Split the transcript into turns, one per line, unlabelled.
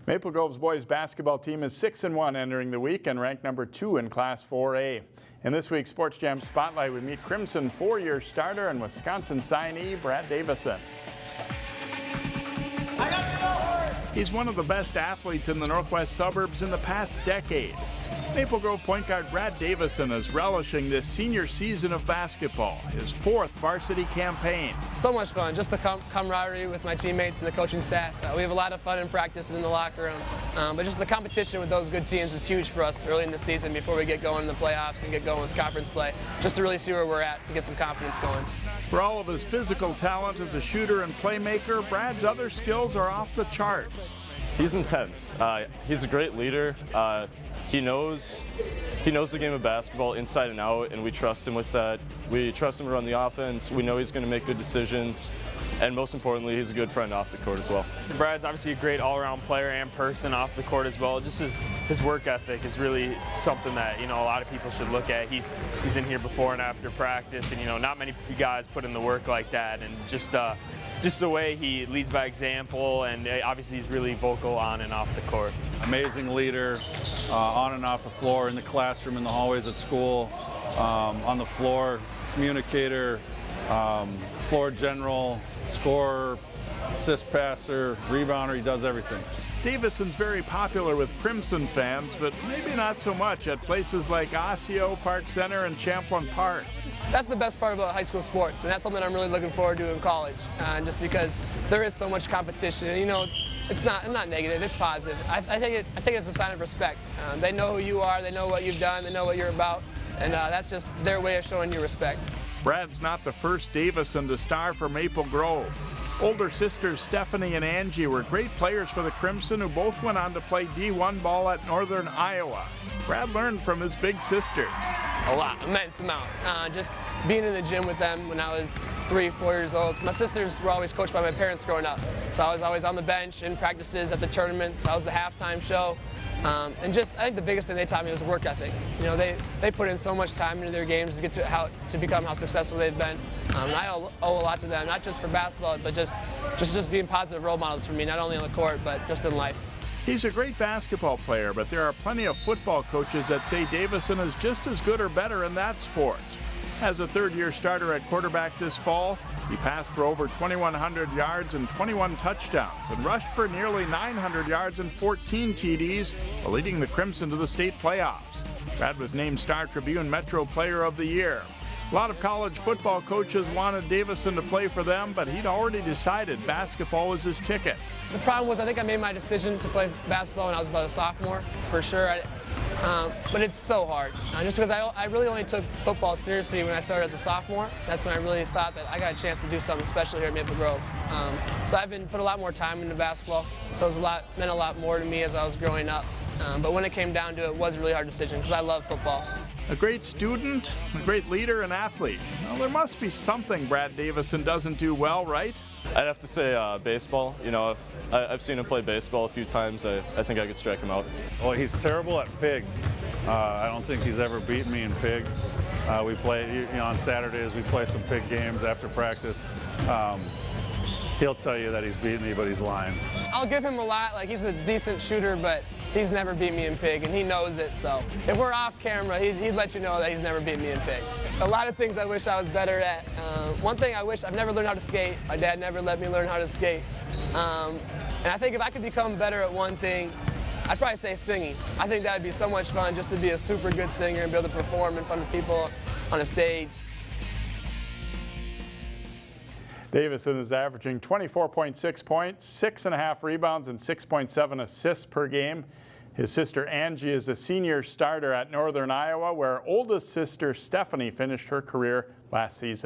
Maple Grove's boys basketball team is 6-1 entering the week and ranked number 2 in Class 4A. In this week's Sports Jam Spotlight, we meet Crimson 4-year starter and Wisconsin signee Brad Davison. He's one of the best athletes in the northwest suburbs in the past decade. Maple Grove point guard Brad Davison is relishing this senior season of basketball, his 4th varsity campaign.
So much fun, just the camaraderie with my teammates and the coaching staff. We have a lot of fun in practice and in the locker room, but just the competition with those good teams is huge for us early in the season before we get going in the playoffs and get going with conference play, just to really see where we're at and get some confidence going.
For all of his physical talent as a shooter and playmaker, Brad's other skills are off the charts.
He's intense. He's a great leader. He knows the game of basketball inside and out, and we trust him with that. We trust him to run the offense. We know he's going to make good decisions, and most importantly, he's a good friend off the court as well.
Brad's obviously a great all-around player and person off the court as well. Just his work ethic is really something that a lot of people should look at. He's in here before and after practice, and not many guys put in the work like that, and just the way he leads by example, and obviously he's really vocal on and off the court.
Amazing leader, on and off the floor, in the classroom, in the hallways at school, on the floor, communicator, floor general, scorer, assist passer, rebounder, he does everything.
Davison's very popular with Crimson fans, but maybe not so much at places like Osseo, Park Center, and Champlain Park.
That's the best part about high school sports, and that's something I'm really looking forward to in college, just because there is so much competition. It's not negative, it's positive. I take it as a sign of respect. They know who you are, they know what you've done, they know what you're about, and that's just their way of showing you respect.
Brad's not the first Davison to star for Maple Grove. Older sisters Stephanie and Angie were great players for the Crimson, who both went on to play D1 ball at Northern Iowa. Brad learned from his big sisters.
A lot, immense amount. Just being in the gym with them when I was 3, 4 years old. 'Cause my sisters were always coached by my parents growing up. So I was always on the bench in practices, at the tournaments. I was the halftime show. And I think the biggest thing they taught me was work ethic. They put in so much time into their games to get to become how successful they've been. And I owe a lot to them, not just for basketball, but just being positive role models for me, not only on the court, but just in life.
He's a great basketball player, but there are plenty of football coaches that say Davison is just as good or better in that sport. As a 3rd-year starter at quarterback this fall, he passed for over 2,100 yards and 21 touchdowns and rushed for nearly 900 yards and 14 TDs, while leading the Crimson to the state playoffs. Brad was named Star Tribune Metro Player of the Year. A lot of college football coaches wanted Davison to play for them, but he'd already decided basketball was his ticket.
The problem was I think I made my decision to play basketball when I was about a sophomore, for sure. But it's so hard. Just because I really only took football seriously when I started as a sophomore. That's when I really thought that I got a chance to do something special here at Maple Grove. So I've put a lot more time into basketball, so it meant a lot more to me as I was growing up. But when it came down to it, it was a really hard decision because I love football.
A great student, a great leader and athlete. Well, there must be something Brad Davison doesn't do well, right?
I'd have to say baseball. I've seen him play baseball a few times. I think I could strike him out.
Well, he's terrible at pig. I don't think he's ever beaten me in pig. We play, on Saturdays we play some pig games after practice. He'll tell you that he's beaten me, but he's lying.
I'll give him a lot. He's a decent shooter, but he's never beat me in pig, and he knows it. So if we're off camera, he'd let you know that he's never beat me in pig. A lot of things I wish I was better at. One thing I've never learned how to skate. My dad never let me learn how to skate. And I think if I could become better at one thing, I'd probably say singing. I think that would be so much fun, just to be a super good singer and be able to perform in front of people on a stage.
Davison is averaging 24.6 points, 6.5 rebounds, and 6.7 assists per game. His sister Angie is a senior starter at Northern Iowa, where oldest sister Stephanie finished her career last season.